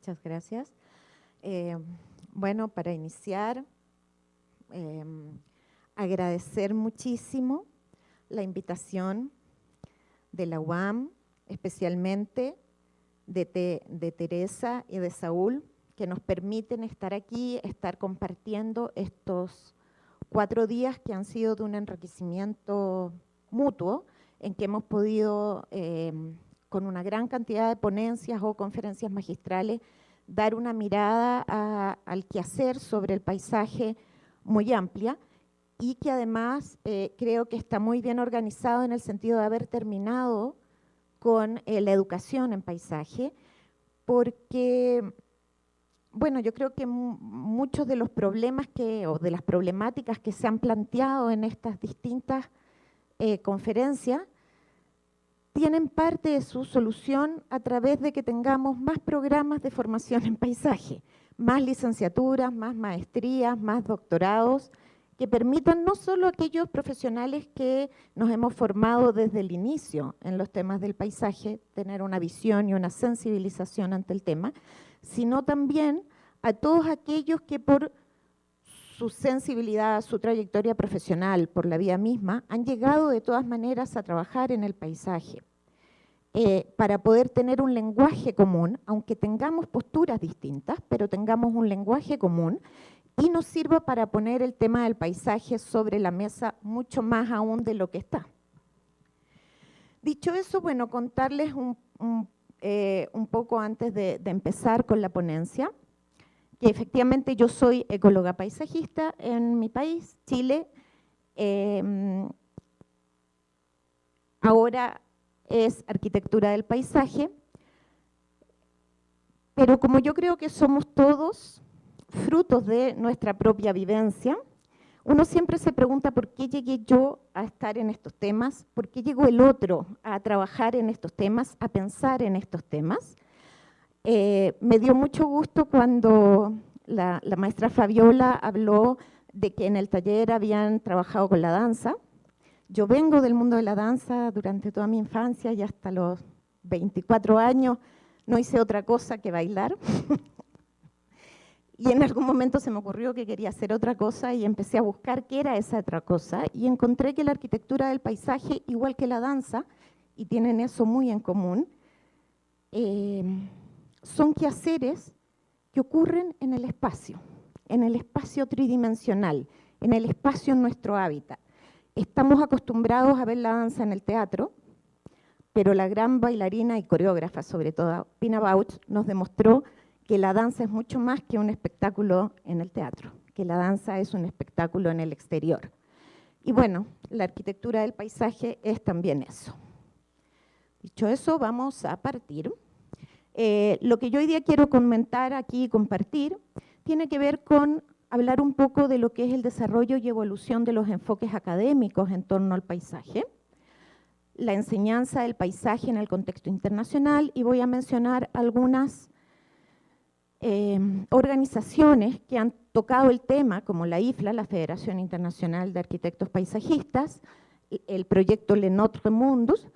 Muchas gracias. Bueno, para iniciar, agradecer muchísimo la invitación de la UAM, especialmente de Teresa y de Saúl, que nos permiten estar aquí, estar compartiendo estos 4 días que han sido de un enriquecimiento mutuo, en que hemos podido, con una gran cantidad de ponencias o conferencias magistrales, dar una mirada al quehacer sobre el paisaje muy amplia y que además creo que está muy bien organizado en el sentido de haber terminado con la educación en paisaje, porque, bueno, yo creo que muchos de los problemas o de las problemáticas que se han planteado en estas distintas conferencias tienen parte de su solución a través de que tengamos más programas de formación en paisaje, más licenciaturas, más maestrías, más doctorados, que permitan no solo a aquellos profesionales que nos hemos formado desde el inicio en los temas del paisaje, tener una visión y una sensibilización ante el tema, sino también a todos aquellos que por su sensibilidad, su trayectoria profesional, por la vía misma, han llegado de todas maneras a trabajar en el paisaje, para poder tener un lenguaje común, aunque tengamos posturas distintas, pero tengamos un lenguaje común, y nos sirva para poner el tema del paisaje sobre la mesa mucho más aún de lo que está. Dicho eso, bueno, contarles un poco antes de empezar con la ponencia, que efectivamente yo soy ecóloga paisajista en mi país, Chile. Ahora es arquitectura del paisaje, pero como yo creo que somos todos frutos de nuestra propia vivencia, uno siempre se pregunta por qué llegué yo a estar en estos temas, por qué llegó el otro a trabajar en estos temas, a pensar en estos temas. Me dio mucho gusto cuando la maestra Fabiola habló de que en el taller habían trabajado con la danza. Yo vengo del mundo de la danza durante toda mi infancia y hasta los 24 años no hice otra cosa que bailar. Y en algún momento se me ocurrió que quería hacer otra cosa y empecé a buscar qué era esa otra cosa y encontré que la arquitectura del paisaje, igual que la danza, y tienen eso muy en común, son quehaceres que ocurren en el espacio tridimensional, en el espacio en nuestro hábitat. Estamos acostumbrados a ver la danza en el teatro, pero la gran bailarina y coreógrafa, sobre todo Pina Bausch, nos demostró que la danza es mucho más que un espectáculo en el teatro, que la danza es un espectáculo en el exterior. Y bueno, la arquitectura del paisaje es también eso. Dicho eso, vamos a partir. Lo que yo hoy día quiero comentar aquí y compartir tiene que ver con hablar un poco de lo que es el desarrollo y evolución de los enfoques académicos en torno al paisaje, la enseñanza del paisaje en el contexto internacional, y voy a mencionar algunas organizaciones que han tocado el tema, como la IFLA, la Federación Internacional de Arquitectos Paisajistas, el proyecto Le Notre Mundus,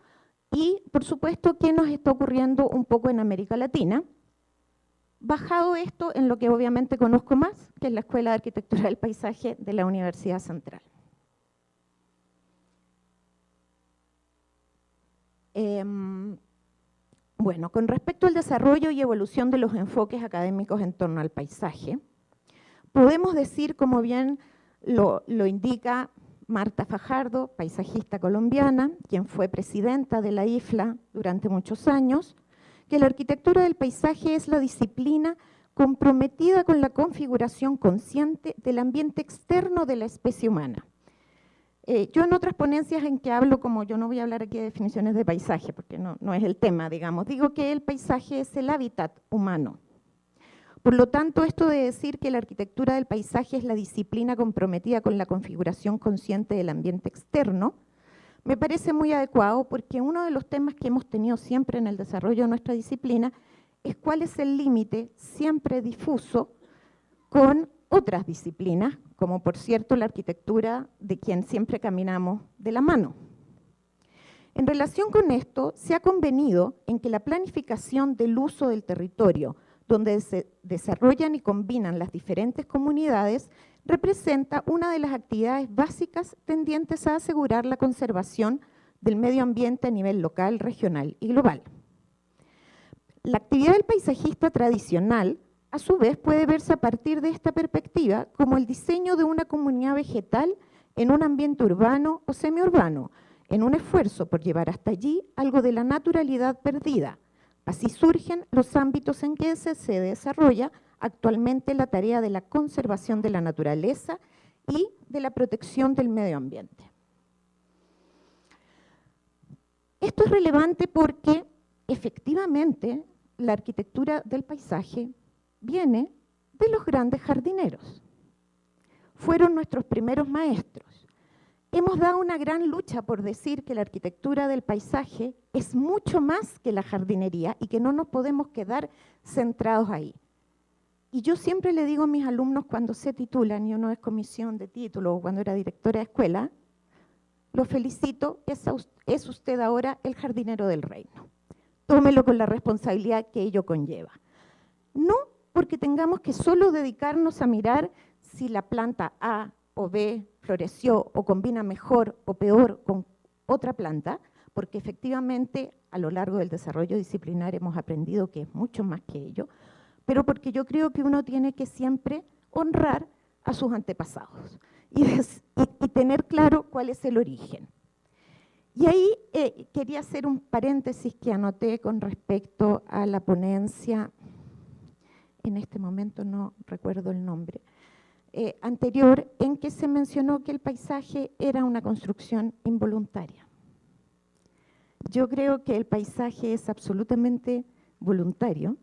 y por supuesto qué nos está ocurriendo un poco en América Latina, bajado esto en lo que obviamente conozco más, que es la Escuela de Arquitectura del Paisaje de la Universidad Central. Bueno, con respecto al desarrollo y evolución de los enfoques académicos en torno al paisaje, podemos decir, como bien lo indica Marta Fajardo, paisajista colombiana, quien fue presidenta de la IFLA durante muchos años, que la arquitectura del paisaje es la disciplina comprometida con la configuración consciente del ambiente externo de la especie humana. Yo en otras ponencias en que hablo, como yo no voy a hablar aquí de definiciones de paisaje, porque no es el tema, digamos, digo que el paisaje es el hábitat humano. Por lo tanto, esto de decir que la arquitectura del paisaje es la disciplina comprometida con la configuración consciente del ambiente externo, me parece muy adecuado porque uno de los temas que hemos tenido siempre en el desarrollo de nuestra disciplina es cuál es el límite siempre difuso con otras disciplinas, como por cierto la arquitectura de quien siempre caminamos de la mano. En relación con esto, se ha convenido en que la planificación del uso del territorio donde se desarrollan y combinan las diferentes comunidades, representa una de las actividades básicas tendientes a asegurar la conservación del medio ambiente a nivel local, regional y global. La actividad del paisajista tradicional, a su vez, puede verse a partir de esta perspectiva como el diseño de una comunidad vegetal en un ambiente urbano o semiurbano, en un esfuerzo por llevar hasta allí algo de la naturalidad perdida. Así surgen los ámbitos en que se desarrolla actualmente la tarea de la conservación de la naturaleza y de la protección del medio ambiente. Esto es relevante porque efectivamente la arquitectura del paisaje viene de los grandes jardineros. Fueron nuestros primeros maestros. Hemos dado una gran lucha por decir que la arquitectura del paisaje es mucho más que la jardinería y que no nos podemos quedar centrados ahí. Y yo siempre le digo a mis alumnos cuando se titulan, y uno es comisión de título o cuando era directora de escuela, lo felicito, es usted ahora el jardinero del reino. Tómelo con la responsabilidad que ello conlleva. No porque tengamos que solo dedicarnos a mirar si la planta A o B floreció o combina mejor o peor con otra planta, porque efectivamente a lo largo del desarrollo disciplinar hemos aprendido que es mucho más que ello, pero porque yo creo que uno tiene que siempre honrar a sus antepasados y tener claro cuál es el origen. Y ahí quería hacer un paréntesis que anoté con respecto a la ponencia, en este momento no recuerdo el nombre, anterior, en que se mencionó que el paisaje era una construcción involuntaria. Yo creo que el paisaje es absolutamente voluntario.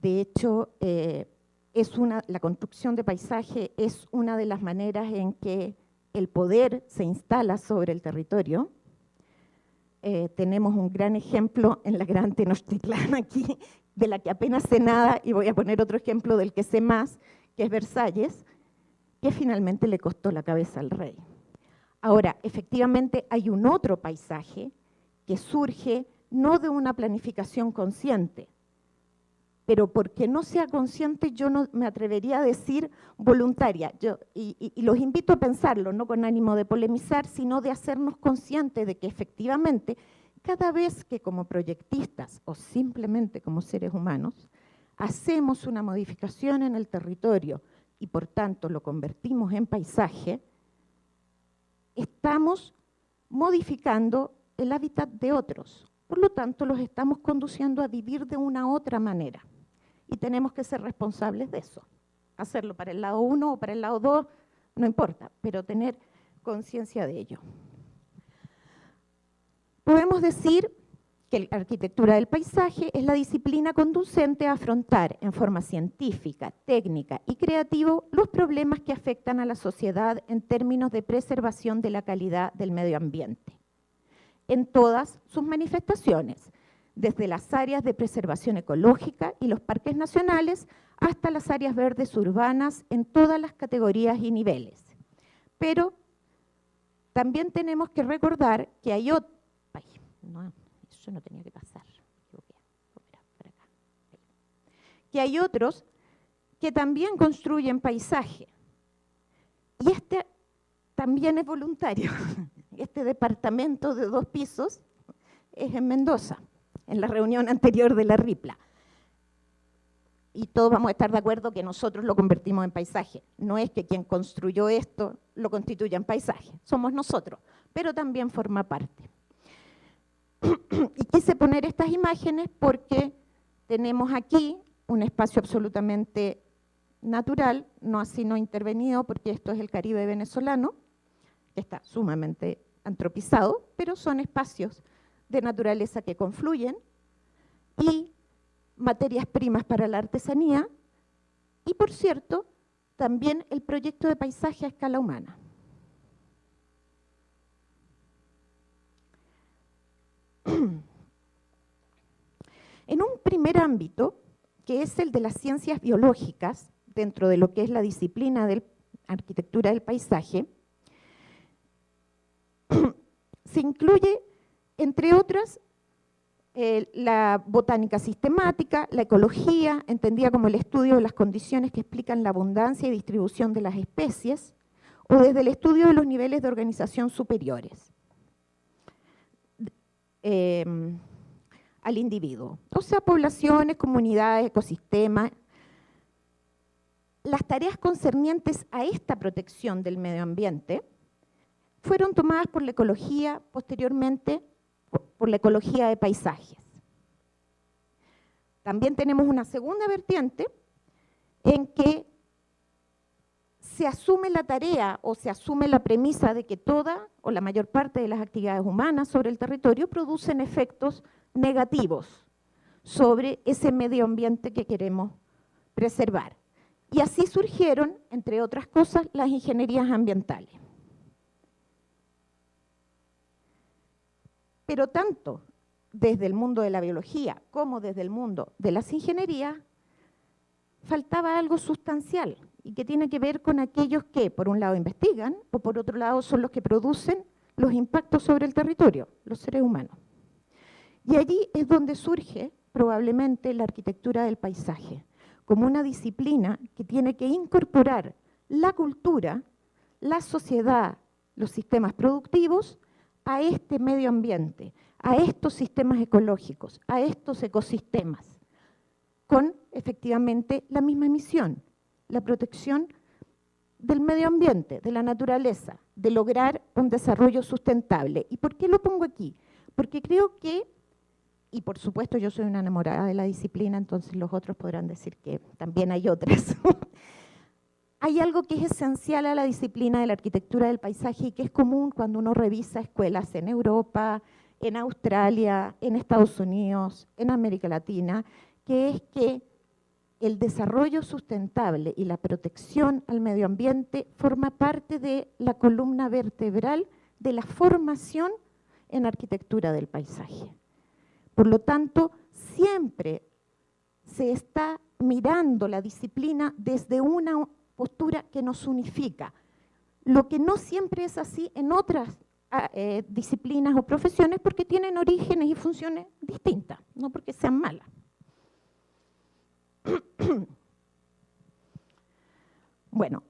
De hecho, la construcción de paisaje es una de las maneras en que el poder se instala sobre el territorio. Tenemos un gran ejemplo en la Gran Tenochtitlán aquí, de la que apenas sé nada, y voy a poner otro ejemplo del que sé más, que es Versalles, que finalmente le costó la cabeza al rey. Ahora, efectivamente hay un otro paisaje que surge no de una planificación consciente, pero porque no sea consciente yo no me atrevería a decir voluntaria. Y los invito a pensarlo, no con ánimo de polemizar, sino de hacernos conscientes de que efectivamente cada vez que como proyectistas o simplemente como seres humanos hacemos una modificación en el territorio y por tanto lo convertimos en paisaje, estamos modificando el hábitat de otros. Por lo tanto, los estamos conduciendo a vivir de una otra manera. Y tenemos que ser responsables de eso. Hacerlo para el lado 1 o para el lado 2, no importa, pero tener conciencia de ello. Podemos decir que la arquitectura del paisaje es la disciplina conducente a afrontar en forma científica, técnica y creativa los problemas que afectan a la sociedad en términos de preservación de la calidad del medio ambiente, en todas sus manifestaciones, desde las áreas de preservación ecológica y los parques nacionales hasta las áreas verdes urbanas en todas las categorías y niveles. Pero también tenemos que recordar que hay otros... Eso no tenía que pasar. Que hay otros que también construyen paisaje. Y este también es voluntario. Este departamento de 2 pisos es en Mendoza, en la reunión anterior de la RIPLA. Y todos vamos a estar de acuerdo que nosotros lo convertimos en paisaje. No es que quien construyó esto lo constituya en paisaje, somos nosotros, pero también forma parte. Y quise poner estas imágenes porque tenemos aquí un espacio absolutamente natural, no así no intervenido, porque esto es el Caribe venezolano, que está sumamente antropizado, pero son espacios de naturaleza que confluyen y materias primas para la artesanía y, por cierto, también el proyecto de paisaje a escala humana. En un primer ámbito, que es el de las ciencias biológicas, dentro de lo que es la disciplina de arquitectura del paisaje, se incluye, entre otras, la botánica sistemática, la ecología, entendida como el estudio de las condiciones que explican la abundancia y distribución de las especies, o desde el estudio de los niveles de organización superiores al individuo, o sea, poblaciones, comunidades, ecosistemas. Las tareas concernientes a esta protección del medio ambiente fueron tomadas por la ecología, posteriormente por la ecología de paisajes. También tenemos una segunda vertiente en que se asume la tarea o se asume la premisa de que toda o la mayor parte de las actividades humanas sobre el territorio producen efectos negativos sobre ese medio ambiente que queremos preservar. Y así surgieron, entre otras cosas, las ingenierías ambientales. Pero tanto desde el mundo de la biología como desde el mundo de las ingenierías, faltaba algo sustancial y que tiene que ver con aquellos que, por un lado, investigan o por otro lado, son los que producen los impactos sobre el territorio, los seres humanos. Y allí es donde surge probablemente la arquitectura del paisaje, como una disciplina que tiene que incorporar la cultura, la sociedad, los sistemas productivos a este medio ambiente, a estos sistemas ecológicos, a estos ecosistemas, con efectivamente la misma misión, la protección del medio ambiente, de la naturaleza, de lograr un desarrollo sustentable. ¿Y por qué lo pongo aquí? Porque creo que, y por supuesto yo soy una enamorada de la disciplina, entonces los otros podrán decir que también hay otras. Hay algo que es esencial a la disciplina de la arquitectura del paisaje y que es común cuando uno revisa escuelas en Europa, en Australia, en Estados Unidos, en América Latina, que es que el desarrollo sustentable y la protección al medio ambiente forma parte de la columna vertebral de la formación en arquitectura del paisaje. Por lo tanto, siempre se está mirando la disciplina desde una postura que nos unifica, lo que no siempre es así en otras disciplinas o profesiones porque tienen orígenes y funciones distintas, no porque sean malas. Bueno,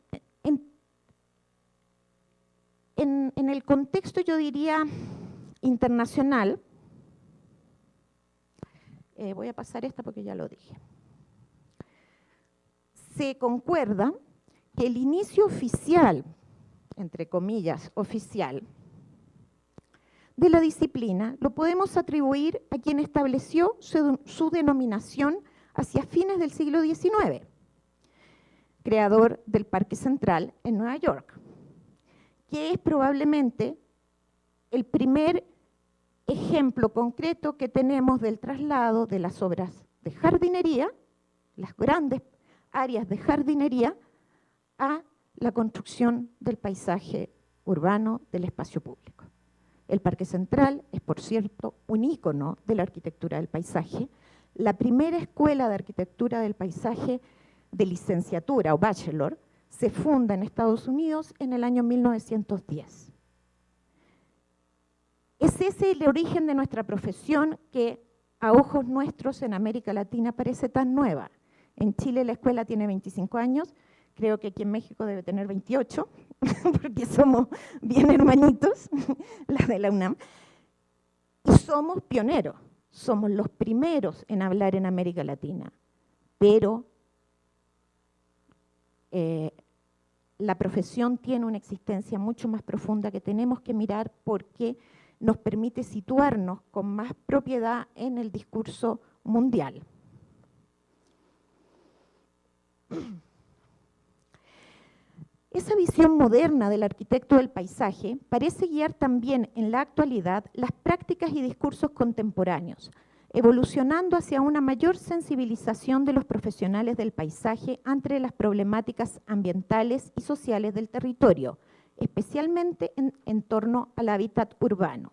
en el contexto, yo diría, internacional, voy a pasar esta porque ya lo dije, se concuerda que el inicio oficial, entre comillas, oficial, de la disciplina lo podemos atribuir a quien estableció su denominación hacia fines del siglo XIX, creador del Parque Central en Nueva York, que es probablemente el primer ejemplo concreto que tenemos del traslado de las obras de jardinería, las grandes áreas de jardinería, a la construcción del paisaje urbano del espacio público. El Parque Central es, por cierto, un ícono de la arquitectura del paisaje, la primera escuela de arquitectura del paisaje de licenciatura o bachelor se funda en Estados Unidos en el año 1910. Es ese el origen de nuestra profesión que a ojos nuestros en América Latina parece tan nueva. En Chile la escuela tiene 25 años, creo que aquí en México debe tener 28, porque somos bien hermanitos, las de la UNAM, y somos pioneros, somos los primeros en hablar en América Latina, pero la profesión tiene una existencia mucho más profunda que tenemos que mirar porque nos permite situarnos con más propiedad en el discurso mundial. Esa visión moderna del arquitecto del paisaje parece guiar también en la actualidad las prácticas y discursos contemporáneos, evolucionando hacia una mayor sensibilización de los profesionales del paisaje ante las problemáticas ambientales y sociales del territorio, especialmente en torno al hábitat urbano.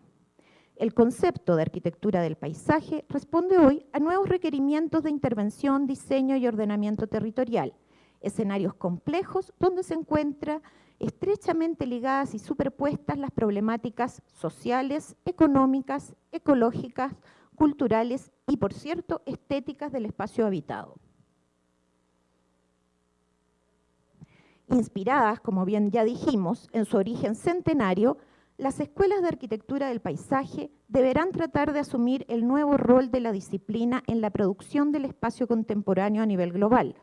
El concepto de arquitectura del paisaje responde hoy a nuevos requerimientos de intervención, diseño y ordenamiento territorial, escenarios complejos donde se encuentran estrechamente ligadas y superpuestas las problemáticas sociales, económicas, ecológicas, culturales y, por cierto, estéticas del espacio habitado. Inspiradas, como bien ya dijimos, en su origen centenario, las escuelas de arquitectura del paisaje deberán tratar de asumir el nuevo rol de la disciplina en la producción del espacio contemporáneo a nivel global,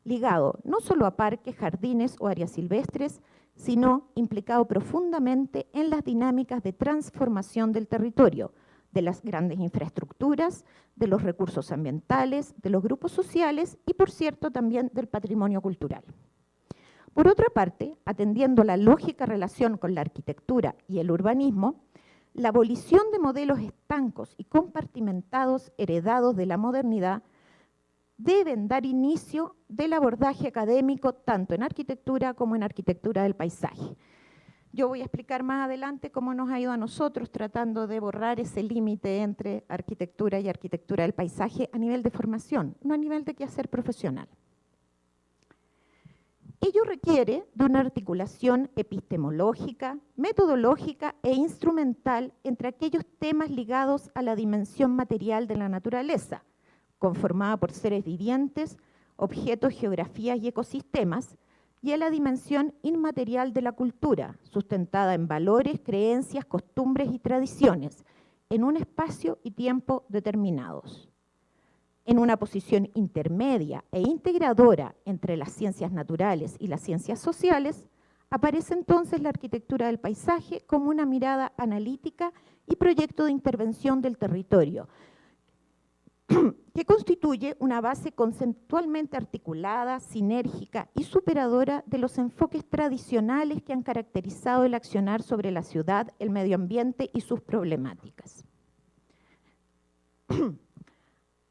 ligado no solo a parques, jardines o áreas silvestres, sino implicado profundamente en las dinámicas de transformación del territorio, de las grandes infraestructuras, de los recursos ambientales, de los grupos sociales y, por cierto, también del patrimonio cultural. Por otra parte, atendiendo la lógica relación con la arquitectura y el urbanismo, la abolición de modelos estancos y compartimentados heredados de la modernidad deben dar inicio del abordaje académico tanto en arquitectura como en arquitectura del paisaje. Yo voy a explicar más adelante cómo nos ha ido a nosotros tratando de borrar ese límite entre arquitectura y arquitectura del paisaje a nivel de formación, no a nivel de quehacer profesional. Ello requiere de una articulación epistemológica, metodológica e instrumental entre aquellos temas ligados a la dimensión material de la naturaleza, conformada por seres vivientes, objetos, geografías y ecosistemas, y a la dimensión inmaterial de la cultura, sustentada en valores, creencias, costumbres y tradiciones, en un espacio y tiempo determinados. En una posición intermedia e integradora entre las ciencias naturales y las ciencias sociales, aparece entonces la arquitectura del paisaje como una mirada analítica y proyecto de intervención del territorio, que constituye una base conceptualmente articulada, sinérgica y superadora de los enfoques tradicionales que han caracterizado el accionar sobre la ciudad, el medio ambiente y sus problemáticas.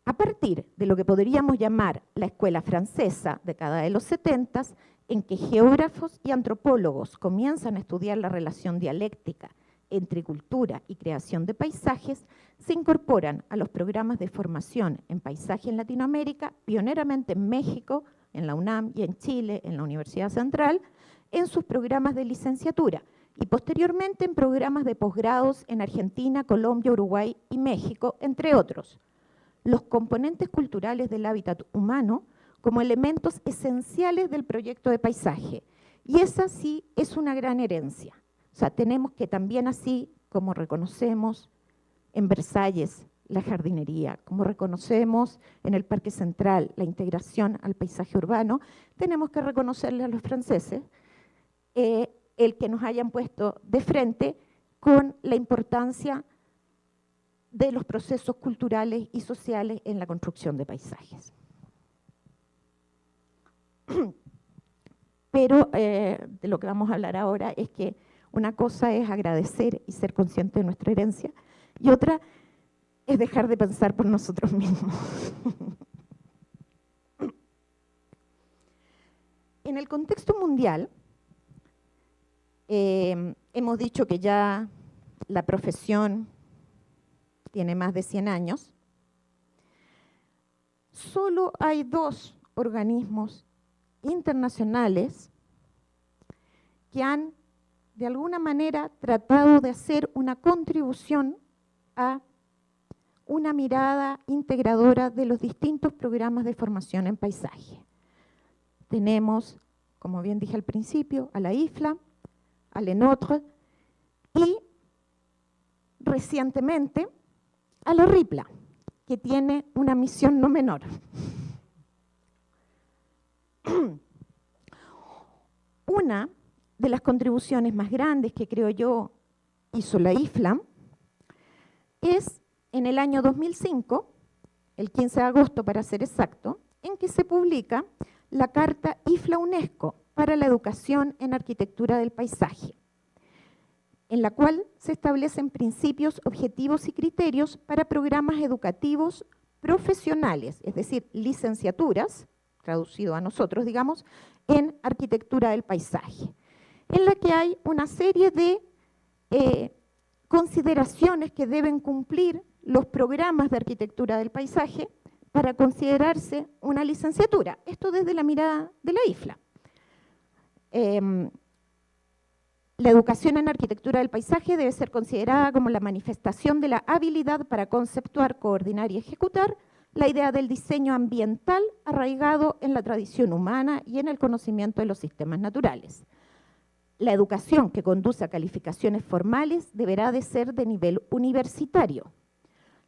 A partir de lo que podríamos llamar la escuela francesa década de los 70, en que geógrafos y antropólogos comienzan a estudiar la relación dialéctica entre cultura y creación de paisajes, se incorporan a los programas de formación en paisaje en Latinoamérica, pioneramente en México, en la UNAM, y en Chile, en la Universidad Central, en sus programas de licenciatura, y posteriormente en programas de posgrados en Argentina, Colombia, Uruguay y México, entre otros. Los componentes culturales del hábitat humano como elementos esenciales del proyecto de paisaje. Y esa sí es una gran herencia. O sea, tenemos que también, así como reconocemos en Versalles la jardinería, como reconocemos en el Parque Central la integración al paisaje urbano, tenemos que reconocerle a los franceses el que nos hayan puesto de frente con la importancia de los procesos culturales y sociales en la construcción de paisajes. Pero de lo que vamos a hablar ahora es que una cosa es agradecer y ser consciente de nuestra herencia, y otra es dejar de pensar por nosotros mismos. En el contexto mundial, hemos dicho que ya la profesión tiene más de 100 años. Solo hay 2 organismos internacionales que han, de alguna manera, tratado de hacer una contribución a una mirada integradora de los distintos programas de formación en paisaje. Tenemos, como bien dije al principio, a la IFLA, a l'ENOTRE y recientemente a la RIPLA, que tiene una misión no menor. Una de las contribuciones más grandes que creo yo hizo la IFLA es en el año 2005, el 15 de agosto para ser exacto, en que se publica la Carta IFLA-UNESCO para la educación en arquitectura del paisaje, en la cual se establecen principios, objetivos y criterios para programas educativos profesionales, es decir, licenciaturas, traducido a nosotros, digamos, en arquitectura del paisaje, en la que hay una serie de consideraciones que deben cumplir los programas de arquitectura del paisaje para considerarse una licenciatura. Esto desde la mirada de la IFLA. La educación en arquitectura del paisaje debe ser considerada como la manifestación de la habilidad para conceptuar, coordinar y ejecutar la idea del diseño ambiental arraigado en la tradición humana y en el conocimiento de los sistemas naturales. La educación que conduce a calificaciones formales deberá de ser de nivel universitario.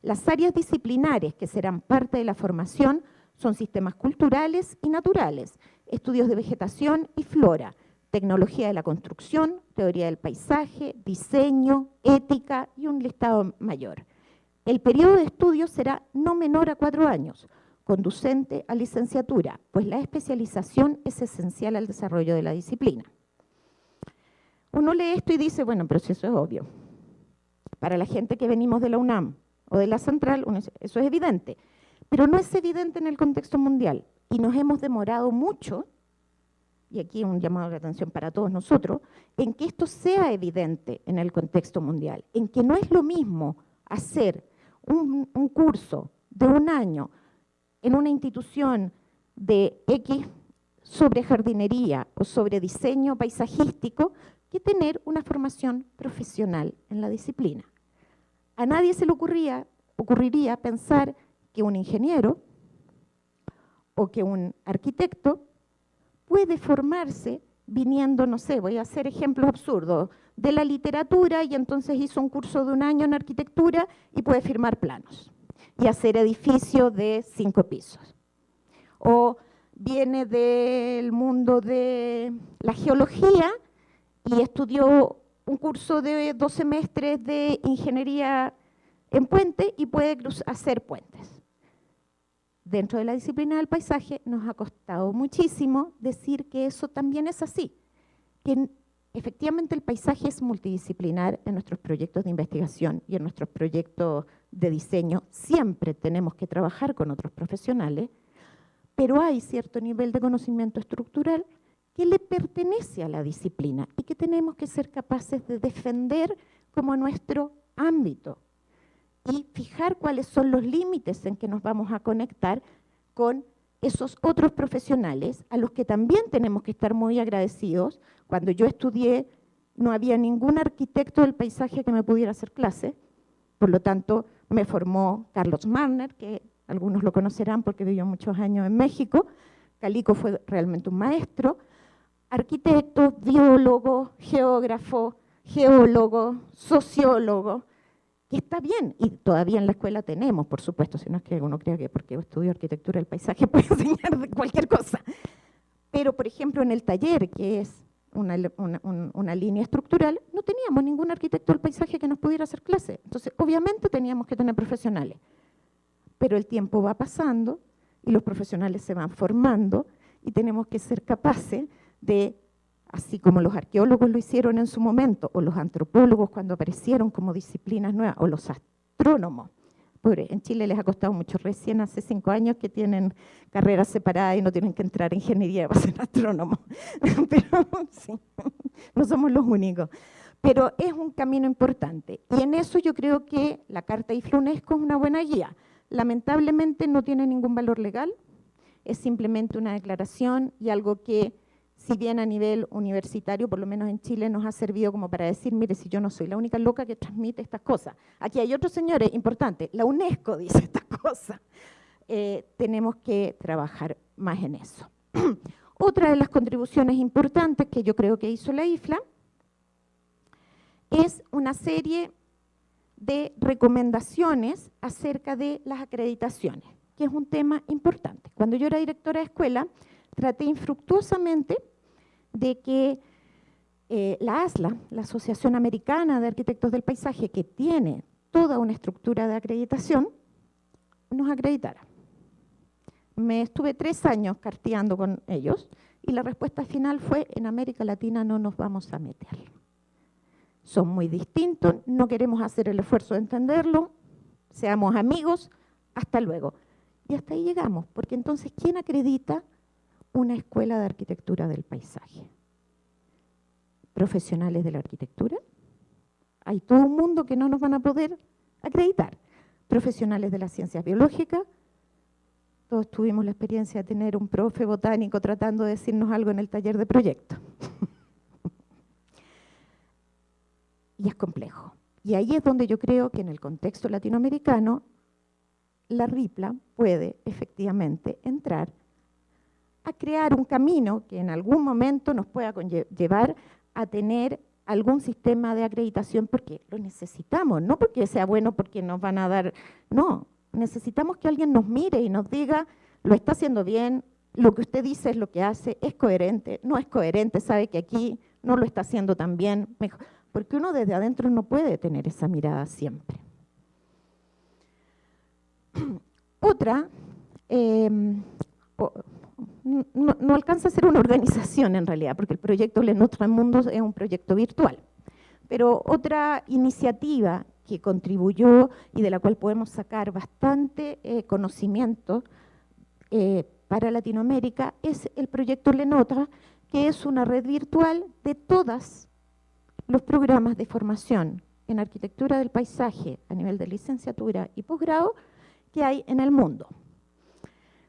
Las áreas disciplinares que serán parte de la formación son sistemas culturales y naturales, estudios de vegetación y flora, tecnología de la construcción, teoría del paisaje, diseño, ética y un listado mayor. El periodo de estudio será no menor a 4 años, conducente a licenciatura, pues la especialización es esencial al desarrollo de la disciplina. Uno lee esto y dice, bueno, pero si eso es obvio. Para la gente que venimos de la UNAM o de la Central, eso es evidente. Pero no es evidente en el contexto mundial. Y nos hemos demorado mucho, y aquí un llamado de atención para todos nosotros, en que esto sea evidente en el contexto mundial. En que no es lo mismo hacer un curso de 1 año en una institución de X sobre jardinería o sobre diseño paisajístico que tener una formación profesional en la disciplina. A nadie se le ocurriría pensar que un ingeniero o que un arquitecto puede formarse viniendo, no sé, voy a hacer ejemplos absurdos, de la literatura y entonces hizo un curso de 1 año en arquitectura y puede firmar planos y hacer edificios de 5 pisos. O viene del mundo de la geología y estudió un curso de 2 semestres de ingeniería en puente y puede hacer puentes. Dentro de la disciplina del paisaje nos ha costado muchísimo decir que eso también es así, que efectivamente el paisaje es multidisciplinar en nuestros proyectos de investigación y en nuestros proyectos de diseño. Siempre tenemos que trabajar con otros profesionales, pero hay cierto nivel de conocimiento estructural que le pertenece a la disciplina y que tenemos que ser capaces de defender como nuestro ámbito y fijar cuáles son los límites en que nos vamos a conectar con esos otros profesionales a los que también tenemos que estar muy agradecidos. Cuando yo estudié no había ningún arquitecto del paisaje que me pudiera hacer clase, por lo tanto me formó Carlos Marner, que algunos lo conocerán porque vivió muchos años en México. Calico fue realmente un maestro. Arquitectos, biólogos, geógrafos, geólogos, sociólogos, que está bien, y todavía en la escuela tenemos, por supuesto, si no es que uno crea que porque estudio arquitectura del paisaje puede enseñar cualquier cosa. Pero, por ejemplo, en el taller, que es una línea estructural, no teníamos ningún arquitecto del paisaje que nos pudiera hacer clase. Entonces, obviamente teníamos que tener profesionales. Pero el tiempo va pasando y los profesionales se van formando y tenemos que ser capaces de, así como los arqueólogos lo hicieron en su momento, o los antropólogos cuando aparecieron como disciplinas nuevas, o los astrónomos. Pobre, en Chile les ha costado mucho, recién hace 5 años que tienen carreras separadas y no tienen que entrar en ingeniería para ser astrónomos. Pero sí, no somos los únicos. Pero es un camino importante. Y en eso yo creo que la Carta IFLA UNESCO es una buena guía. Lamentablemente no tiene ningún valor legal, es simplemente una declaración y algo que, si bien a nivel universitario, por lo menos en Chile, nos ha servido como para decir, mire, si yo no soy la única loca que transmite estas cosas. Aquí hay otros señores importantes, la UNESCO dice estas cosas. Tenemos que trabajar más en eso. Otra de las contribuciones importantes que yo creo que hizo la IFLA es una serie de recomendaciones acerca de las acreditaciones, que es un tema importante. Cuando yo era directora de escuela, traté infructuosamente de que la ASLA, la Asociación Americana de Arquitectos del Paisaje, que tiene toda una estructura de acreditación, nos acreditara. Me estuve 3 años carteando con ellos y la respuesta final fue: en América Latina no nos vamos a meter. Son muy distintos, no queremos hacer el esfuerzo de entenderlo, seamos amigos, hasta luego. Y hasta ahí llegamos, porque entonces, ¿quién acredita una escuela de arquitectura del paisaje? ¿Profesionales de la arquitectura? Hay todo un mundo que no nos van a poder acreditar. ¿Profesionales de las ciencias biológicas? Todos tuvimos la experiencia de tener un profe botánico tratando de decirnos algo en el taller de proyecto. Y ahí es donde yo creo que en el contexto latinoamericano la RIPLA puede efectivamente entrar a crear un camino que en algún momento nos pueda llevar a tener algún sistema de acreditación, porque lo necesitamos, no porque sea bueno, porque nos van a dar, no, necesitamos que alguien nos mire y nos diga, lo está haciendo bien, lo que usted dice es lo que hace, es coherente, no es coherente, sabe que aquí no lo está haciendo tan bien, mejor, porque uno desde adentro no puede tener esa mirada siempre. Otra, no alcanza a ser una organización en realidad, porque el proyecto Lenotran Mundos es un proyecto virtual. Pero otra iniciativa que contribuyó y de la cual podemos sacar bastante conocimiento para Latinoamérica es el proyecto Lenotra, que es una red virtual de todos los programas de formación en arquitectura del paisaje a nivel de licenciatura y posgrado que hay en el mundo.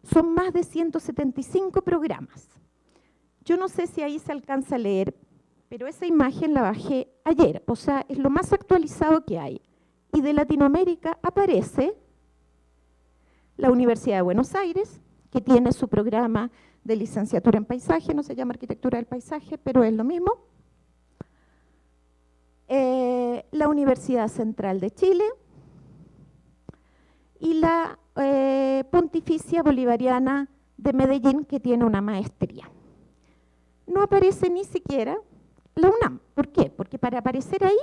Son más de 175 programas. Yo no sé si ahí se alcanza a leer, pero esa imagen la bajé ayer, o sea, es lo más actualizado que hay. Y de Latinoamérica aparece la Universidad de Buenos Aires, que tiene su programa de licenciatura en paisaje, no se llama arquitectura del paisaje, pero es lo mismo. La Universidad Central de Chile y la Pontificia Bolivariana de Medellín, que tiene una maestría. No aparece ni siquiera la UNAM. ¿Por qué? Porque para aparecer ahí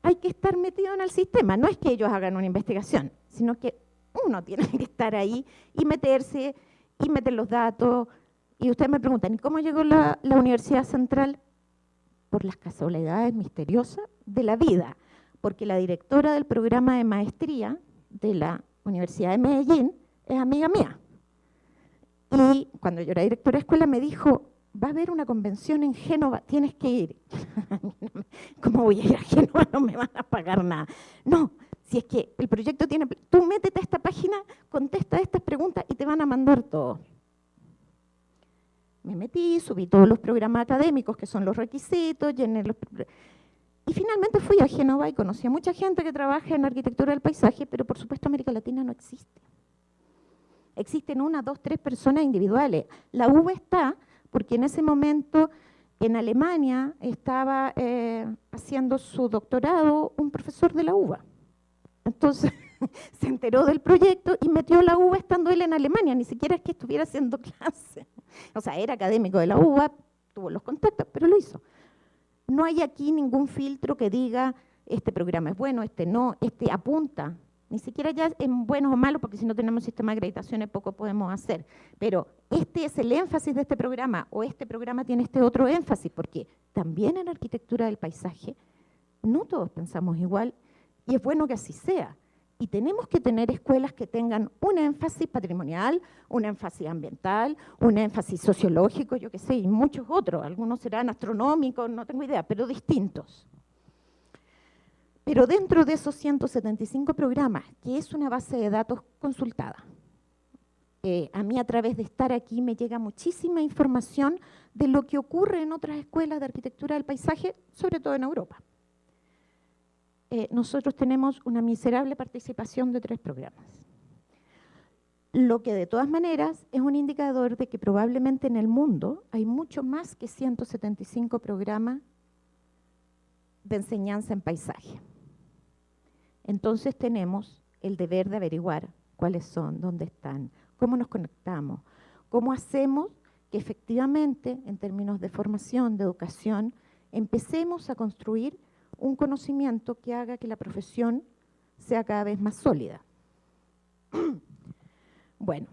hay que estar metido en el sistema. No es que ellos hagan una investigación, sino que uno tiene que estar ahí y meterse y meter los datos. Y ustedes me preguntan, ¿y cómo llegó la Universidad Central? Por las casualidades misteriosas de la vida. Porque la directora del programa de maestría de la Universidad de Medellín es amiga mía. Y cuando yo era directora de escuela me dijo, va a haber una convención en Génova, tienes que ir. ¿Cómo voy a ir a Génova? No me van a pagar nada. No, si es que el proyecto tiene... Tú métete a esta página, contesta estas preguntas y te van a mandar todo. Me metí, subí todos los programas académicos, que son los requisitos, llené los... Y finalmente fui a Génova y conocí a mucha gente que trabaja en arquitectura del paisaje, pero por supuesto América Latina no existe. Existen 1, 2, 3 personas individuales. La UBA está porque en ese momento en Alemania estaba haciendo su doctorado un profesor de la UBA. Entonces se enteró del proyecto y metió la UBA estando él en Alemania, ni siquiera es que estuviera haciendo clase. O sea, era académico de la UBA, tuvo los contactos, pero lo hizo. No hay aquí ningún filtro que diga, este programa es bueno, este no, este apunta. Ni siquiera ya en buenos o malos, porque si no tenemos sistema de acreditaciones poco podemos hacer. Pero este es el énfasis de este programa, o este programa tiene este otro énfasis, porque también en arquitectura del paisaje no todos pensamos igual, y es bueno que así sea. Y tenemos que tener escuelas que tengan un énfasis patrimonial, un énfasis ambiental, un énfasis sociológico, yo qué sé, y muchos otros. Algunos serán astronómicos, no tengo idea, pero distintos. Pero dentro de esos 175 programas, que es una base de datos consultada, a mí a través de estar aquí me llega muchísima información de lo que ocurre en otras escuelas de arquitectura del paisaje, sobre todo en Europa. Nosotros tenemos una miserable participación de 3 programas. Lo que de todas maneras es un indicador de que probablemente en el mundo hay mucho más que 175 programas de enseñanza en paisaje. Entonces tenemos el deber de averiguar cuáles son, dónde están, cómo nos conectamos, cómo hacemos que efectivamente, en términos de formación, de educación, empecemos a construir un conocimiento que haga que la profesión sea cada vez más sólida. Bueno.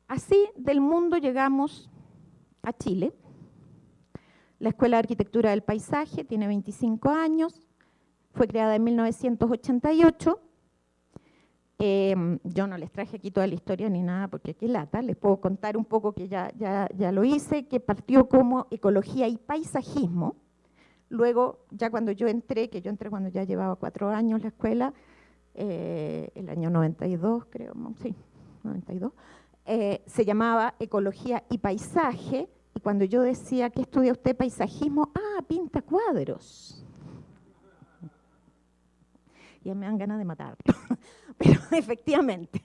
Así del mundo llegamos a Chile. La Escuela de Arquitectura del Paisaje tiene 25 años, fue creada en 1988. Yo no les traje aquí toda la historia ni nada porque qué lata, les puedo contar un poco que ya lo hice, que partió como ecología y paisajismo. Luego, ya cuando yo entré, que yo entré cuando ya llevaba 4 años la escuela, el año 92 creo, sí, 92, se llamaba ecología y paisaje, Y cuando yo decía, ¿qué estudia usted? Paisajismo. Ah, pinta cuadros. Ya me dan ganas de matarlo. Pero efectivamente,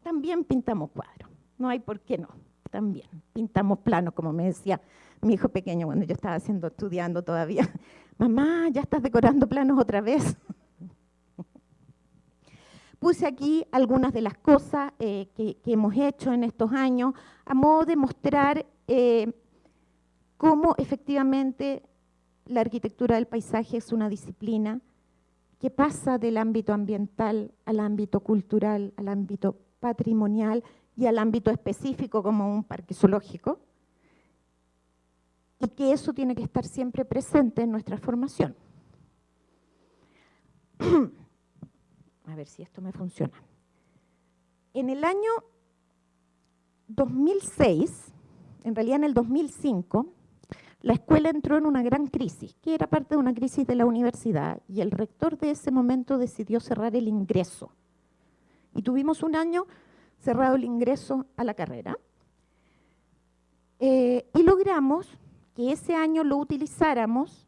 también pintamos cuadros. No hay por qué no. También pintamos planos, como me decía mi hijo pequeño cuando yo estaba estudiando todavía. Mamá, ¿ya estás decorando planos otra vez? Puse aquí algunas de las cosas que hemos hecho en estos años a modo de mostrar cómo efectivamente la arquitectura del paisaje es una disciplina que pasa del ámbito ambiental al ámbito cultural, al ámbito patrimonial y al ámbito específico como un parque zoológico, y que eso tiene que estar siempre presente en nuestra formación. A ver si esto me funciona. En el año 2006, en realidad en el 2005, la escuela entró en una gran crisis, que era parte de una crisis de la universidad, y el rector de ese momento decidió cerrar el ingreso. Y tuvimos un año cerrado el ingreso a la carrera. Y logramos que ese año lo utilizáramos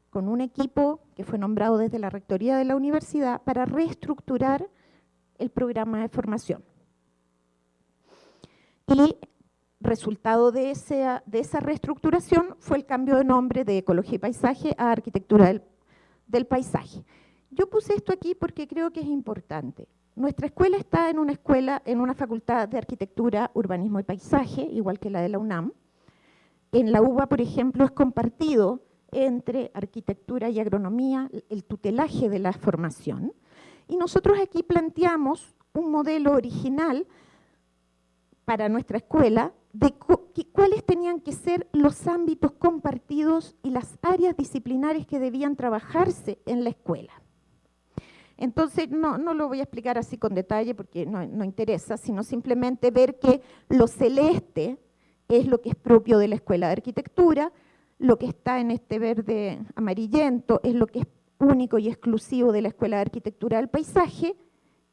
con un equipo que fue nombrado desde la rectoría de la universidad para reestructurar el programa de formación. Y resultado de esa reestructuración fue el cambio de nombre de Ecología y Paisaje a Arquitectura del Paisaje. Yo puse esto aquí porque creo que es importante. Nuestra escuela está en una facultad de Arquitectura, Urbanismo y Paisaje, igual que la de la UNAM. En la UBA, por ejemplo, es compartido entre arquitectura y agronomía, el tutelaje de la formación. Y nosotros aquí planteamos un modelo original para nuestra escuela de cuáles tenían que ser los ámbitos compartidos y las áreas disciplinares que debían trabajarse en la escuela. Entonces, no lo voy a explicar así con detalle porque no interesa, sino simplemente ver que lo celeste es lo que es propio de la Escuela de Arquitectura, lo que está en este verde amarillento es lo que es único y exclusivo de la Escuela de Arquitectura del Paisaje,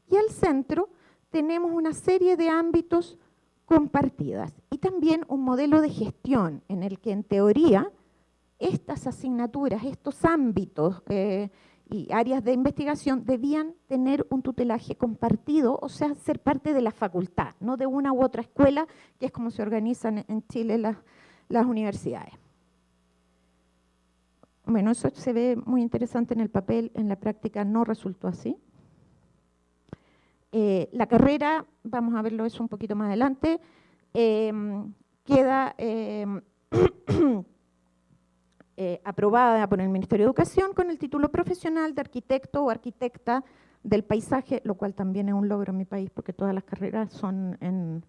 y al centro tenemos una serie de ámbitos compartidas y también un modelo de gestión en el que en teoría estas asignaturas, estos ámbitos y áreas de investigación debían tener un tutelaje compartido, o sea, ser parte de la facultad, no de una u otra escuela, que es como se organizan en Chile las universidades. Bueno, eso se ve muy interesante en el papel, en la práctica no resultó así. La carrera, vamos a verlo eso un poquito más adelante, queda aprobada por el Ministerio de Educación con el título profesional de arquitecto o arquitecta del paisaje, lo cual también es un logro en mi país porque todas las carreras son en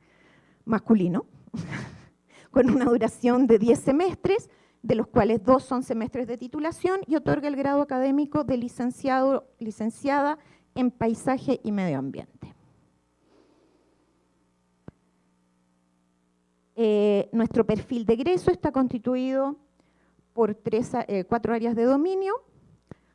masculino, con una duración de 10 semestres, de los cuales 2 son semestres de titulación, y otorga el grado académico de licenciada en Paisaje y Medio Ambiente. Nuestro perfil de egreso está constituido por 4 áreas de dominio.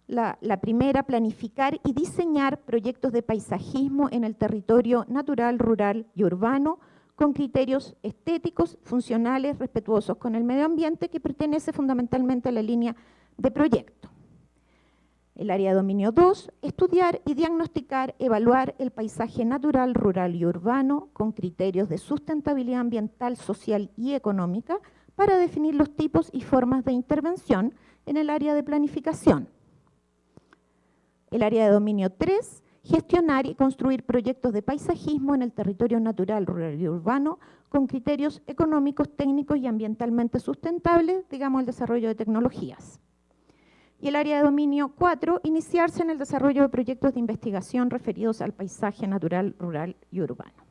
La primera, planificar y diseñar proyectos de paisajismo en el territorio natural, rural y urbano, con criterios estéticos, funcionales, respetuosos con el medio ambiente, que pertenece fundamentalmente a la línea de proyecto. El área de dominio 2, estudiar y diagnosticar, evaluar el paisaje natural, rural y urbano con criterios de sustentabilidad ambiental, social y económica para definir los tipos y formas de intervención en el área de planificación. El área de dominio 3, gestionar y construir proyectos de paisajismo en el territorio natural, rural y urbano con criterios económicos, técnicos y ambientalmente sustentables, digamos el desarrollo de tecnologías. Y el área de dominio 4, iniciarse en el desarrollo de proyectos de investigación referidos al paisaje natural, rural y urbano.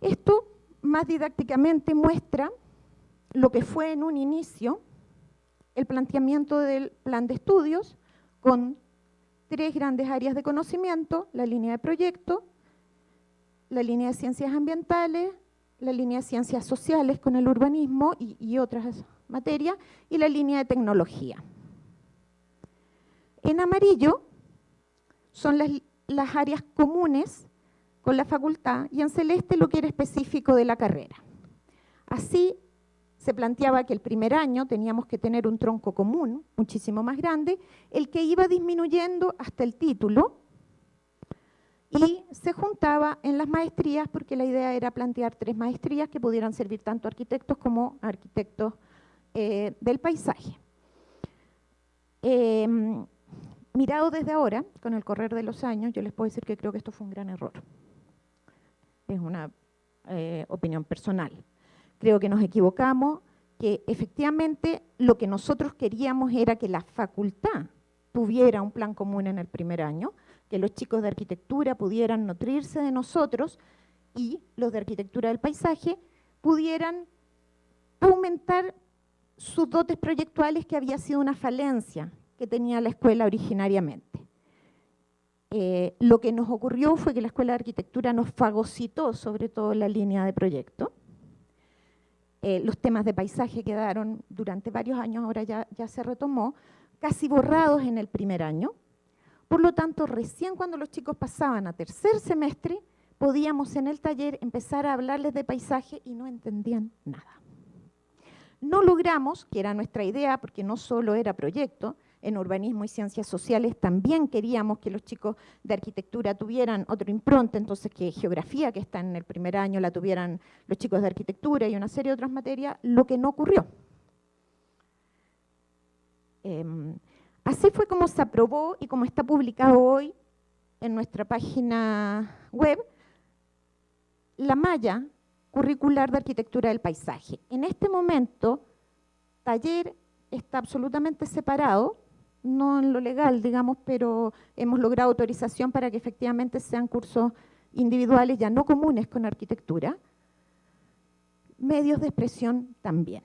Esto, más didácticamente, muestra lo que fue en un inicio el planteamiento del plan de estudios con 3 grandes áreas de conocimiento: la línea de proyecto, la línea de ciencias ambientales, la línea de ciencias sociales con el urbanismo y otras materias, y la línea de tecnología. En amarillo son las áreas comunes con la facultad, y en celeste lo que era específico de la carrera. Así se planteaba que el primer año teníamos que tener un tronco común muchísimo más grande, el que iba disminuyendo hasta el título y se juntaba en las maestrías porque la idea era plantear 3 maestrías que pudieran servir tanto a arquitectos como a arquitectos del paisaje. Mirado desde ahora, con el correr de los años, yo les puedo decir que creo que esto fue un gran error. Es una opinión personal. Creo que nos equivocamos, que efectivamente lo que nosotros queríamos era que la facultad tuviera un plan común en el primer año, que los chicos de arquitectura pudieran nutrirse de nosotros y los de arquitectura del paisaje pudieran aumentar sus dotes proyectuales, que había sido una falencia que tenía la escuela originariamente. Lo que nos ocurrió fue que la Escuela de Arquitectura nos fagocitó sobre todo la línea de proyecto. Los temas de paisaje quedaron durante varios años, ahora ya se retomó, casi borrados en el primer año. Por lo tanto, recién cuando los chicos pasaban a tercer semestre, podíamos en el taller empezar a hablarles de paisaje y no entendían nada. No logramos, que era nuestra idea, porque no solo era proyecto, en urbanismo y ciencias sociales también queríamos que los chicos de arquitectura tuvieran otro impronte, entonces que geografía, que está en el primer año, la tuvieran los chicos de arquitectura y una serie de otras materias, lo que no ocurrió. Así fue como se aprobó y como está publicado hoy en nuestra página web, la malla curricular de arquitectura del paisaje. En este momento, taller está absolutamente separado, no en lo legal, digamos, pero hemos logrado autorización para que efectivamente sean cursos individuales, ya no comunes con arquitectura. Medios de expresión también.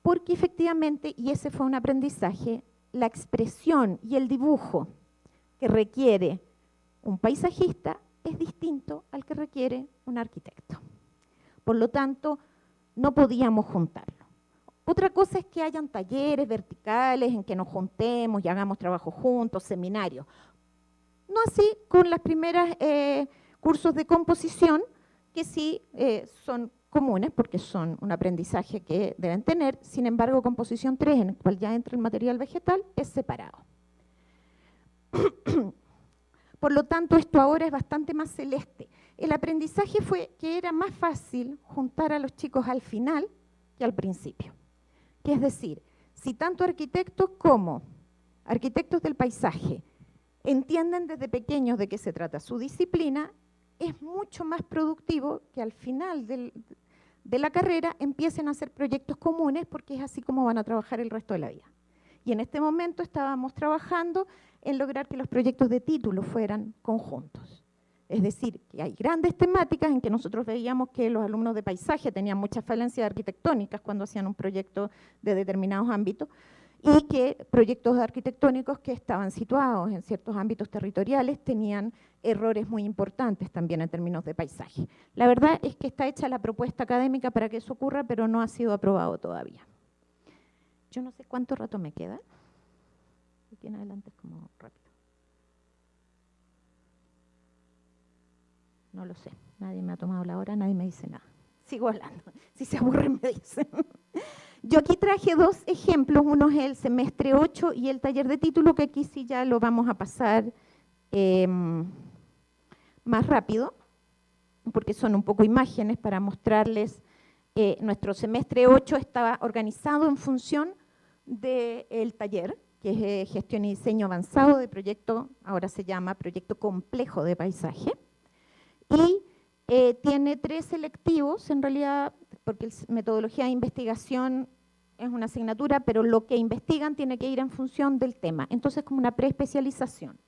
Porque efectivamente, y ese fue un aprendizaje, la expresión y el dibujo que requiere un paisajista es distinto al que requiere un arquitecto. Por lo tanto, no podíamos juntarlo. Otra cosa es que hayan talleres verticales en que nos juntemos y hagamos trabajo juntos, seminarios. No así con las primeras cursos de composición, que sí son comunes porque son un aprendizaje que deben tener. Sin embargo, composición 3, en el cual ya entra el material vegetal, es separado. Por lo tanto, esto ahora es bastante más celeste. El aprendizaje fue que era más fácil juntar a los chicos al final que al principio. Que es decir, si tanto arquitectos como arquitectos del paisaje entienden desde pequeños de qué se trata su disciplina, es mucho más productivo que al final de la carrera empiecen a hacer proyectos comunes, porque es así como van a trabajar el resto de la vida. Y en este momento estábamos trabajando en lograr que los proyectos de título fueran conjuntos. Es decir, que hay grandes temáticas en que nosotros veíamos que los alumnos de paisaje tenían muchas falencias arquitectónicas cuando hacían un proyecto de determinados ámbitos, y que proyectos arquitectónicos que estaban situados en ciertos ámbitos territoriales tenían errores muy importantes también en términos de paisaje. La verdad es que está hecha la propuesta académica para que eso ocurra, pero no ha sido aprobado todavía. Yo no sé cuánto rato me queda. Aquí en adelante es como rápido. No lo sé, nadie me ha tomado la hora, nadie me dice nada. Sigo hablando, si se aburren me dicen. Yo aquí traje 2 ejemplos, uno es el semestre 8 y el taller de título, que aquí sí ya lo vamos a pasar más rápido, porque son un poco imágenes para mostrarles. Nuestro semestre 8 estaba organizado en función del taller, que es gestión y diseño avanzado de proyecto, ahora se llama proyecto complejo de paisaje, y tiene 3 selectivos, en realidad, porque metodología de investigación es una asignatura, pero lo que investigan tiene que ir en función del tema. Entonces, como una preespecialización.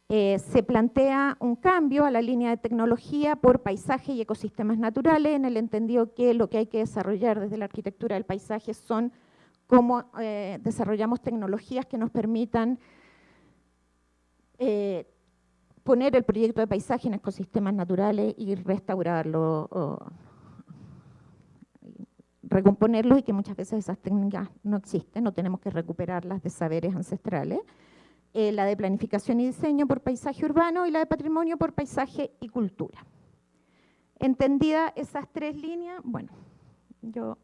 Se plantea un cambio a la línea de tecnología por paisaje y ecosistemas naturales, en el entendido que lo que hay que desarrollar desde la arquitectura del paisaje son cómo desarrollamos tecnologías que nos permitan poner el proyecto de paisaje en ecosistemas naturales y restaurarlo, recomponerlo, y que muchas veces esas técnicas no existen, no tenemos que recuperarlas de saberes ancestrales. La de planificación y diseño por paisaje urbano y la de patrimonio por paisaje y cultura. Entendida esas tres líneas, bueno, yo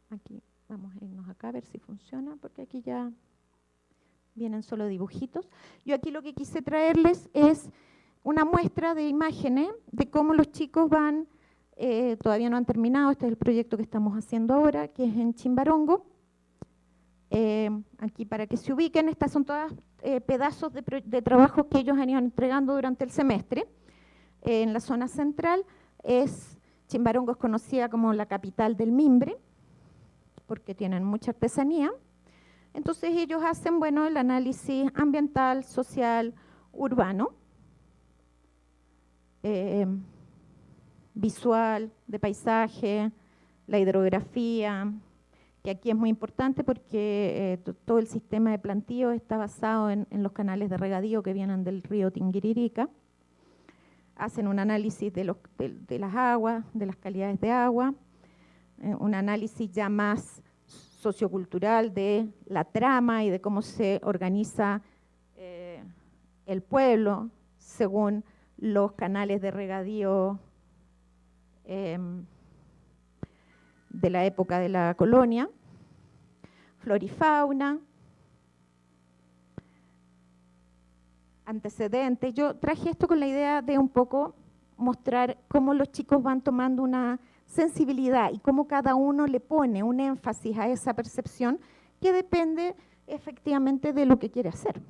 aquí vamos a irnos acá a ver si funciona, porque aquí ya vienen solo dibujitos. Yo aquí lo que quise traerles es una muestra de imágenes de cómo los chicos van, todavía no han terminado, este es el proyecto que estamos haciendo ahora, que es en Chimbarongo. Aquí para que se ubiquen, estas son todas pedazos de trabajos que ellos han ido entregando durante el semestre. En la zona central, Chimbarongo es conocida como la capital del mimbre, porque tienen mucha artesanía. Entonces ellos hacen, bueno, el análisis ambiental, social, urbano, visual, de paisaje, la hidrografía, que aquí es muy importante porque todo el sistema de plantío está basado en los canales de regadío que vienen del río Tinguiririca. Hacen un análisis de las aguas, de las calidades de agua, un análisis ya más sociocultural de la trama y de cómo se organiza el pueblo según los canales de regadío de la época de la colonia, flora y fauna, antecedentes. Yo traje esto con la idea de un poco mostrar cómo los chicos van tomando una sensibilidad y cómo cada uno le pone un énfasis a esa percepción que depende efectivamente de lo que quiere hacer.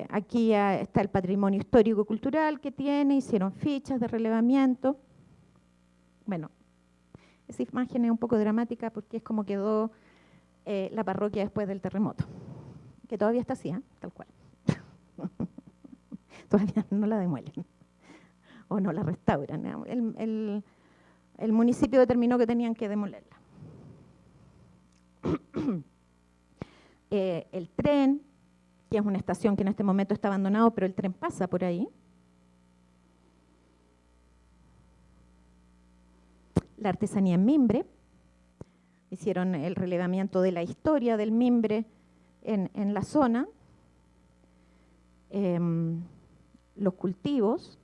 Aquí ya está el patrimonio histórico-cultural que tiene, hicieron fichas de relevamiento. Bueno, esa imagen es un poco dramática porque es como quedó la parroquia después del terremoto, que todavía está así, tal cual. Todavía no la demuelen o no la restauran. El municipio determinó que tenían que demolerla. El tren, que es una estación que en este momento está abandonado, pero el tren pasa por ahí. La artesanía en mimbre, hicieron el relevamiento de la historia del mimbre en la zona. Los cultivos,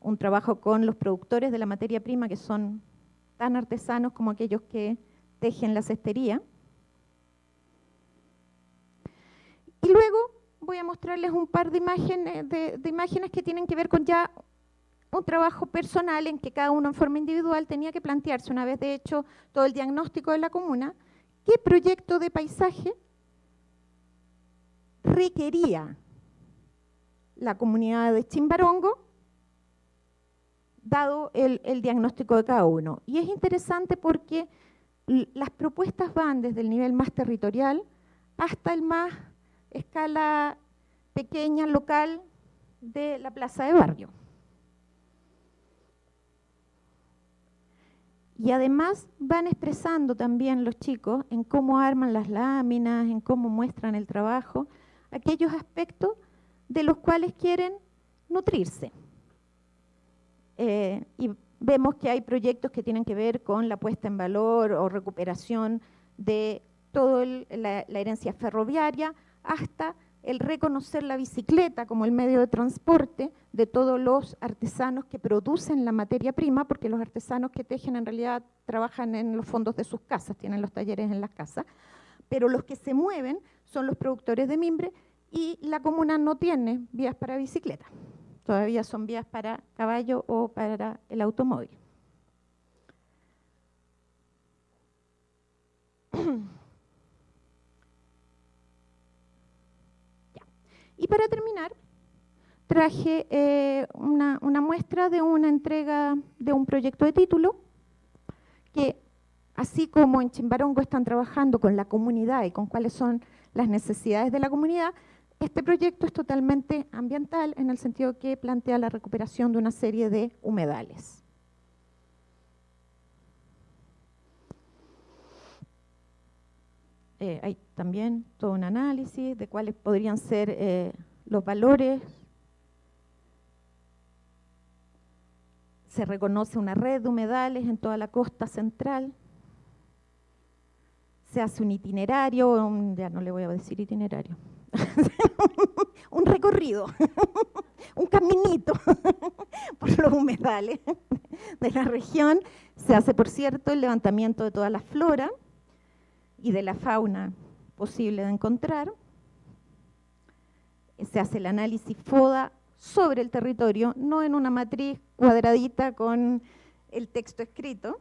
un trabajo con los productores de la materia prima que son tan artesanos como aquellos que tejen la cestería. Y luego voy a mostrarles un par de imágenes que tienen que ver con ya un trabajo personal en que cada uno en forma individual tenía que plantearse, una vez de hecho todo el diagnóstico de la comuna, qué proyecto de paisaje requería la comunidad de Chimbarongo, dado el diagnóstico de cada uno. Y es interesante porque las propuestas van desde el nivel más territorial hasta el más escala pequeña, local, de la plaza de barrio. Y además van expresando también los chicos en cómo arman las láminas, en cómo muestran el trabajo, aquellos aspectos de los cuales quieren nutrirse. Y vemos que hay proyectos que tienen que ver con la puesta en valor o recuperación de toda la herencia ferroviaria, hasta el reconocer la bicicleta como el medio de transporte de todos los artesanos que producen la materia prima, porque los artesanos que tejen en realidad trabajan en los fondos de sus casas, tienen los talleres en las casas, pero los que se mueven son los productores de mimbre y la comuna no tiene vías para bicicleta, todavía son vías para caballo o para el automóvil. Y para terminar, traje una muestra de una entrega de un proyecto de título que, así como en Chimbarongo están trabajando con la comunidad y con cuáles son las necesidades de la comunidad, este proyecto es totalmente ambiental en el sentido que plantea la recuperación de una serie de humedales. Hay también todo un análisis de cuáles podrían ser los valores. Se reconoce una red de humedales en toda la costa central. Se hace un itinerario, ya no le voy a decir itinerario, un recorrido, un caminito por los humedales de la región. Se hace, por cierto, el levantamiento de toda la flora y de la fauna posible de encontrar. Se hace el análisis FODA sobre el territorio, no en una matriz cuadradita con el texto escrito.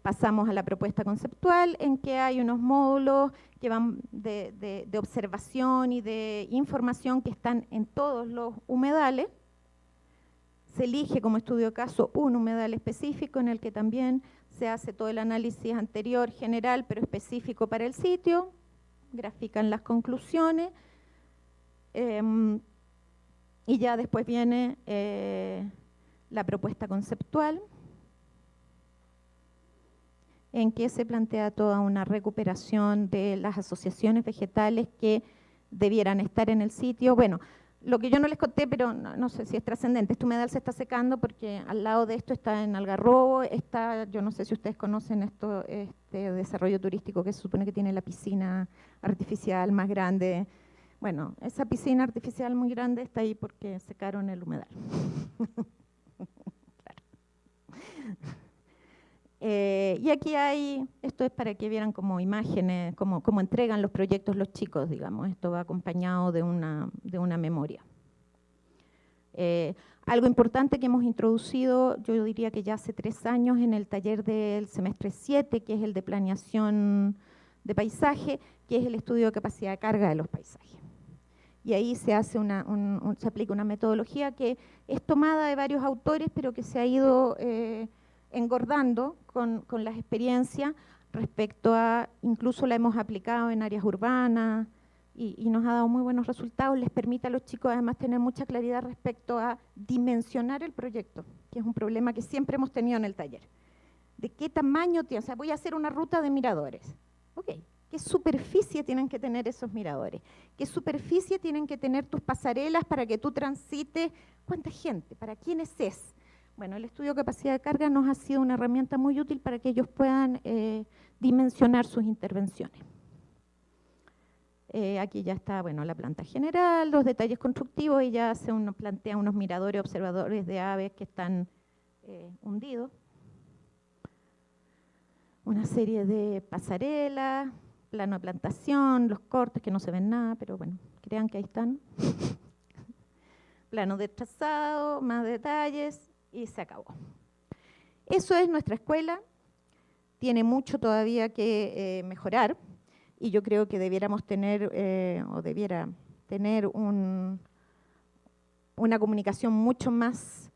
Pasamos a la propuesta conceptual, en que hay unos módulos que van de observación y de información que están en todos los humedales. Se elige como estudio de caso un humedal específico en el que también se hace todo el análisis anterior general, pero específico para el sitio. Grafican las conclusiones. Y ya después viene la propuesta conceptual, en que se plantea toda una recuperación de las asociaciones vegetales que debieran estar en el sitio. Bueno, lo que yo no les conté, pero no sé si es trascendente, este humedal se está secando porque al lado de esto está en Algarrobo, está, yo no sé si ustedes conocen esto, este desarrollo turístico que se supone que tiene la piscina artificial más grande. Bueno, esa piscina artificial muy grande está ahí porque secaron el humedal. Claro. Y aquí hay, esto es para que vieran como imágenes, cómo entregan los proyectos los chicos, digamos. Esto va acompañado de una memoria. Algo importante que hemos introducido, yo diría que ya hace 3 años, en el taller del semestre 7, que es el de planeación de paisaje, que es el estudio de capacidad de carga de los paisajes. Y ahí se hace se aplica una metodología que es tomada de varios autores, pero que se ha ido engordando con las experiencias respecto a, incluso la hemos aplicado en áreas urbanas y nos ha dado muy buenos resultados. Les permite a los chicos además tener mucha claridad respecto a dimensionar el proyecto, que es un problema que siempre hemos tenido en el taller. ¿De qué tamaño tiene? O sea, voy a hacer una ruta de miradores. Ok, ¿qué superficie tienen que tener esos miradores? ¿Qué superficie tienen que tener tus pasarelas para que tú transites? ¿Cuánta gente? ¿Para quiénes es? Bueno, el estudio de capacidad de carga nos ha sido una herramienta muy útil para que ellos puedan dimensionar sus intervenciones. Aquí ya está, bueno, la planta general, los detalles constructivos, y ya plantea unos miradores observadores de aves que están hundidos. Una serie de pasarelas, plano de plantación, los cortes que no se ven nada, pero bueno, crean que ahí están. Plano de trazado, más detalles, y se acabó. Eso es nuestra escuela. Tiene mucho todavía que mejorar, y yo creo que debiéramos tener, o debiera tener una comunicación mucho más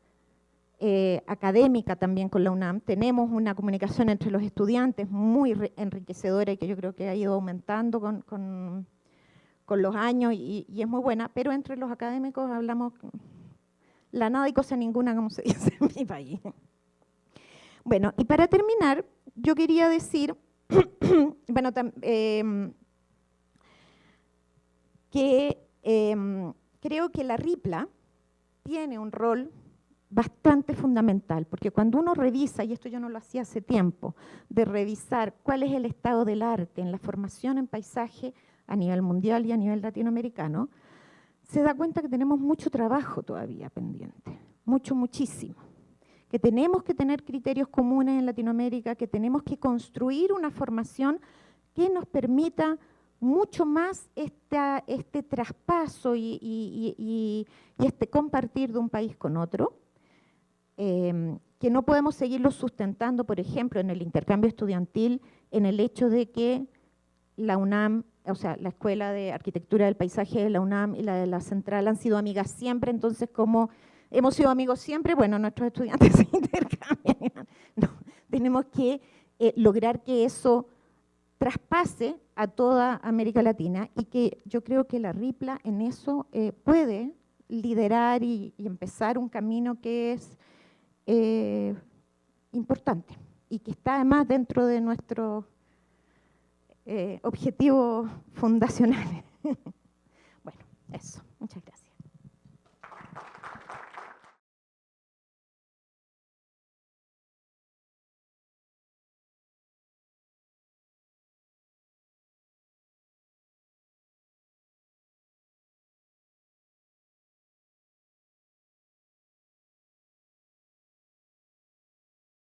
académica también con la UNAM. Tenemos una comunicación entre los estudiantes muy enriquecedora y que yo creo que ha ido aumentando con los años y es muy buena, pero entre los académicos hablamos la nada y cosa ninguna, como se dice en mi país. Bueno, y para terminar, yo quería decir bueno, que creo que la RIPLA tiene un rol bastante fundamental, porque cuando uno revisa, y esto yo no lo hacía hace tiempo, de revisar cuál es el estado del arte en la formación en paisaje a nivel mundial y a nivel latinoamericano, se da cuenta que tenemos mucho trabajo todavía pendiente, muchísimo, que tenemos que tener criterios comunes en Latinoamérica, que tenemos que construir una formación que nos permita mucho más este traspaso y este compartir de un país con otro, que no podemos seguirlo sustentando, por ejemplo, en el intercambio estudiantil, en el hecho de que la UNAM, o sea, la Escuela de Arquitectura del Paisaje de la UNAM y la de la Central han sido amigas siempre, entonces como hemos sido amigos siempre, bueno, nuestros estudiantes se intercambian. No, tenemos que lograr que eso traspase a toda América Latina, y que yo creo que la RIPLA en eso puede liderar y empezar un camino que es importante y que está además dentro de nuestros objetivos fundacionales. Bueno, eso. Muchas gracias.